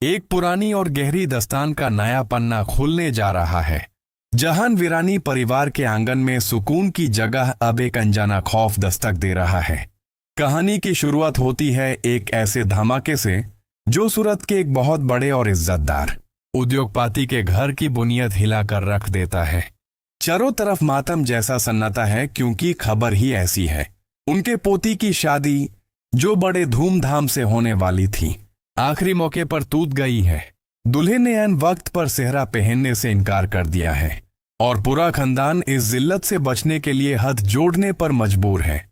एक पुरानी और गहरी दास्तान का नया पन्ना खुलने जा रहा है, जहां वीरानी परिवार के आंगन में सुकून की जगह अब एक अनजाना खौफ दस्तक दे रहा है। कहानी की शुरुआत होती है एक ऐसे धमाके से जो सूरत के एक बहुत बड़े और इज्जतदार उद्योगपति के घर की बुनियाद हिलाकर रख देता है। चारों तरफ मातम जैसा सन्नाटा है, क्योंकि खबर ही ऐसी है। उनके पोती की शादी, जो बड़े धूमधाम से होने वाली थी, आखिरी मौके पर टूट गई है। दूल्हे ने ऐन वक्त पर सेहरा पहनने से इनकार कर दिया है और पूरा खानदान इस जिल्लत से बचने के लिए हाथ जोड़ने पर मजबूर है।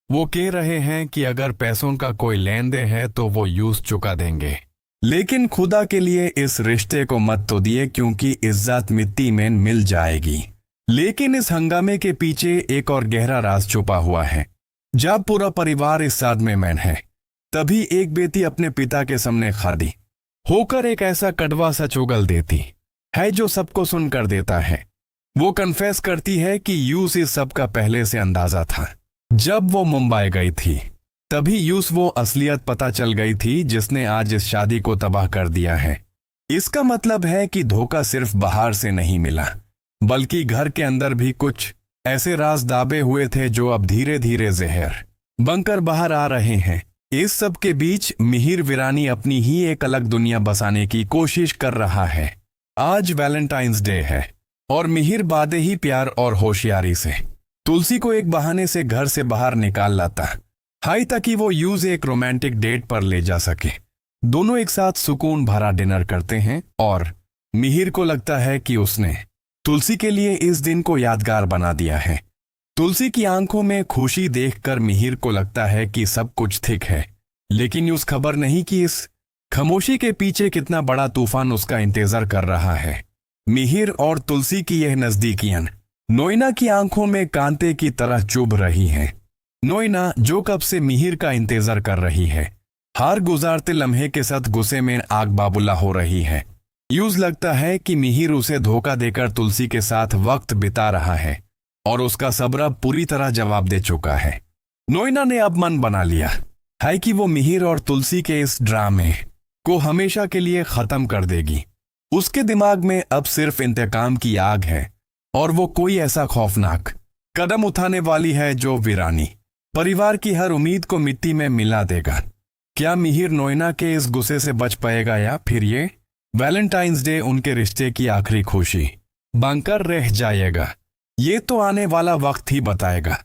वो कह रहे हैं कि अगर पैसों का कोई लेन देन है तो वो यूज चुका देंगे, लेकिन खुदा के लिए इस रिश्ते को मत तो दिए, क्योंकि इज्जत मिट्टी में मिल जाएगी। लेकिन इस हंगामे के पीछे एक और गहरा राज छुपा हुआ है। जब पूरा परिवार इस सादमे में है, तभी एक बेटी अपने पिता के सामने खड़ी होकर एक ऐसा कड़वा सा चुगल देती है जो सबको सुनकर देता है। वो कन्फेस करती है कि यूस इस सब का पहले से अंदाजा था। जब वो मुंबई गई थी, तभी यूस वो असलियत पता चल गई थी जिसने आज इस शादी को तबाह कर दिया है। इसका मतलब है कि धोखा सिर्फ बाहर से नहीं मिला, बल्कि घर के अंदर भी कुछ ऐसे राज दाबे हुए थे जो अब धीरे धीरे जहर बनकर बाहर आ रहे हैं। इस सब के बीच मिहिर वीरानी अपनी ही एक अलग दुनिया बसाने की कोशिश कर रहा है। आज वैलेंटाइंस डे है और मिहिर बादे ही प्यार और होशियारी से तुलसी को एक बहाने से घर से बाहर निकाल लाता है, ताकि वो यूज एक रोमांटिक डेट पर ले जा सके। दोनों एक साथ सुकून भरा डिनर करते हैं और मिहिर को लगता है कि उसने तुलसी के लिए इस दिन को यादगार बना दिया है। तुलसी की आंखों में खुशी देखकर मिहिर को लगता है कि सब कुछ ठीक है, लेकिन यूस खबर नहीं कि इस खामोशी के पीछे कितना बड़ा तूफान उसका इंतजार कर रहा है। मिहिर और तुलसी की यह नजदीकियां नोइना की आंखों में कांटे की तरह चुभ रही हैं। नोइना, जो कब से मिहिर का इंतजार कर रही है, हर गुजारते लम्हे के साथ गुस्से में आग बाबूला हो रही है। यूज लगता है कि मिहिर उसे धोखा देकर तुलसी के साथ वक्त बिता रहा है और उसका सब्र पूरी तरह जवाब दे चुका है। नोइना ने अब मन बना लिया है कि वो मिहिर और तुलसी के इस ड्रामे को हमेशा के लिए खत्म कर देगी। उसके दिमाग में अब सिर्फ इंतकाम की आग है और वो कोई ऐसा खौफनाक कदम उठाने वाली है जो वीरानी परिवार की हर उम्मीद को मिट्टी में मिला देगा। क्या मिहिर नोइना के इस गुस्से से बच पाएगा, या फिर ये वैलेंटाइंस डे उनके रिश्ते की आखिरी खुशी बनकर रह जाएगा? ये तो आने वाला वक्त ही बताएगा।